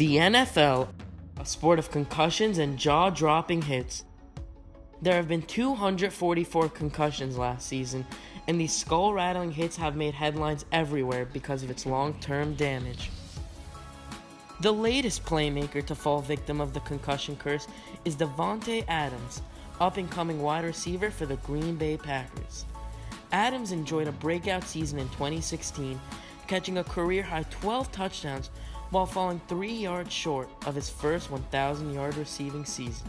The NFL, a sport of concussions and jaw-dropping hits. There have been 244 concussions last season, and these skull-rattling hits have made headlines everywhere because of its long-term damage. The latest playmaker to fall victim of the concussion curse is Davante Adams, up-and-coming wide receiver for the Green Bay Packers. Adams enjoyed a breakout season in 2016, catching a career-high 12 touchdowns while falling 3 yards short of his first 1,000-yard receiving season.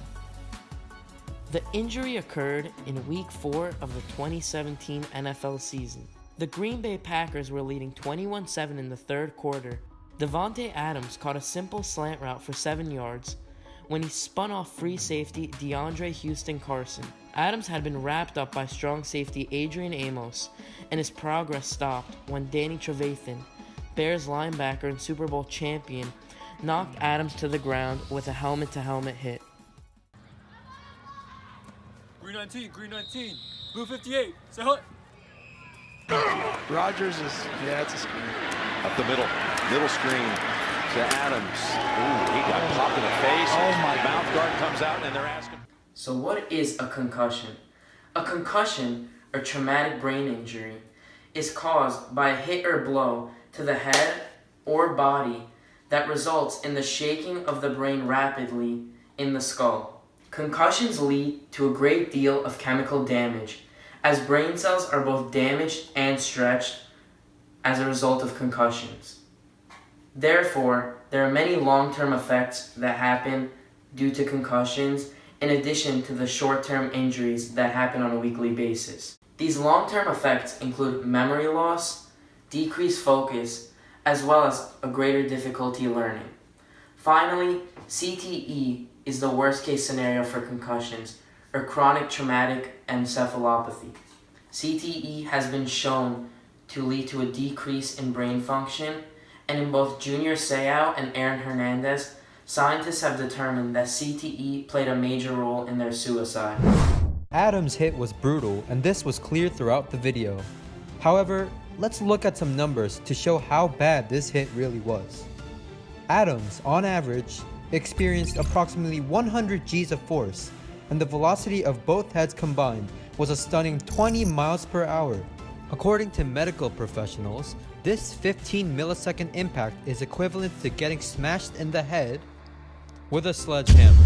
The injury occurred in Week 4 of the 2017 NFL season. The Green Bay Packers were leading 21-7 in the third quarter. Davante Adams caught a simple slant route for 7 yards when he spun off free safety DeAndre Houston Carson. Adams had been wrapped up by strong safety Adrian Amos, and his progress stopped when Danny Trevathan, Bears linebacker and Super Bowl champion, knocked Adams to the ground with a helmet-to-helmet hit. Green 19, blue 58, say hut. Rodgers is, it's a screen. Up the middle screen to Adams. Ooh, he got popped in the face. Oh my God. Mouth guard comes out and they're asking. So what is a concussion? A concussion, or traumatic brain injury, is caused by a hit or blow to the head or body that results in the shaking of the brain rapidly in the skull. Concussions lead to a great deal of chemical damage, as brain cells are both damaged and stretched as a result of concussions. Therefore, there are many long-term effects that happen due to concussions, in addition to the short-term injuries that happen on a weekly basis. These long-term effects include memory loss, decreased focus, as well as a greater difficulty learning. Finally, CTE is the worst-case scenario for concussions, or chronic traumatic encephalopathy. CTE has been shown to lead to a decrease in brain function, and in both Junior Seau and Aaron Hernandez, scientists have determined that CTE played a major role in their suicide. Adams' hit was brutal, and this was clear throughout the video. However, let's look at some numbers to show how bad this hit really was. Adams, on average, experienced approximately 100 Gs of force, and the velocity of both heads combined was a stunning 20 miles per hour. According to medical professionals, this 15 millisecond impact is equivalent to getting smashed in the head with a sledgehammer.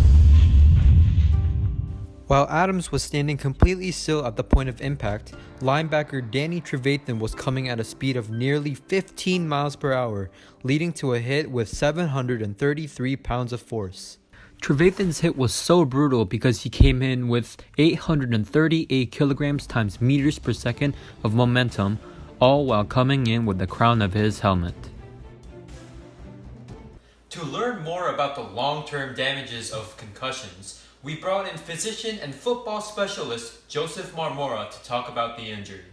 While Adams was standing completely still at the point of impact, linebacker Danny Trevathan was coming at a speed of nearly 15 miles per hour, leading to a hit with 733 pounds of force. Trevathan's hit was so brutal because he came in with 838 kilograms times meters per second of momentum, all while coming in with the crown of his helmet. To learn more about the long-term damages of concussions, we brought in physician and football specialist Joseph Marmora to talk about the injury.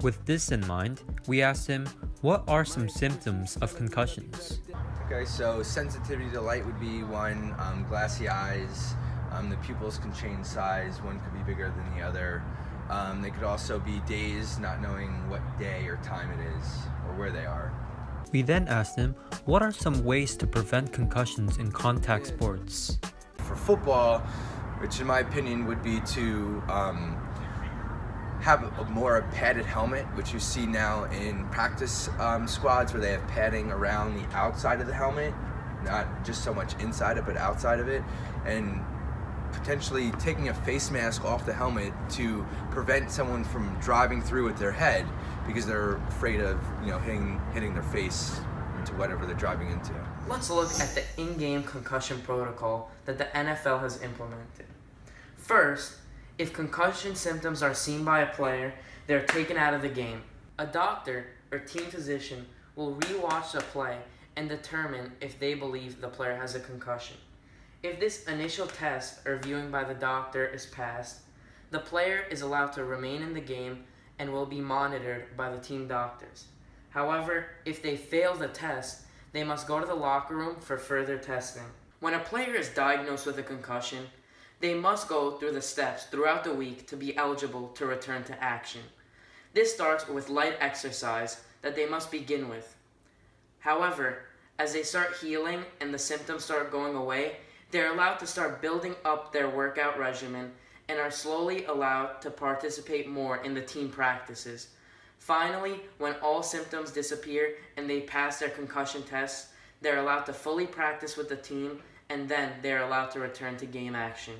With this in mind, we asked him, what are some symptoms of concussions? Okay, so sensitivity to light would be one, glassy eyes, the pupils can change size, one could be bigger than the other. They could also be dazed, not knowing what day or time it is, or where they are. We then asked him, what are some ways to prevent concussions in contact sports? For football, which in my opinion would be to have a more padded helmet, which you see now in practice squads where they have padding around the outside of the helmet, not just so much inside it, but outside of it, and potentially taking a face mask off the helmet to prevent someone from driving through with their head because they're afraid of, hitting their face into whatever they're driving into. Let's look at the in-game concussion protocol that the NFL has implemented. First, if concussion symptoms are seen by a player, they are taken out of the game. A doctor or team physician will re-watch the play and determine if they believe the player has a concussion. If this initial test or viewing by the doctor is passed, the player is allowed to remain in the game and will be monitored by the team doctors. However, if they fail the test, they must go to the locker room for further testing. When a player is diagnosed with a concussion, they must go through the steps throughout the week to be eligible to return to action. This starts with light exercise that they must begin with. However, As they start healing and the symptoms start going away, they're allowed to start building up their workout regimen and are slowly allowed to participate more in the team practices. Finally, when all symptoms disappear and they pass their concussion tests, they're allowed to fully practice with the team, and then they're allowed to return to game action.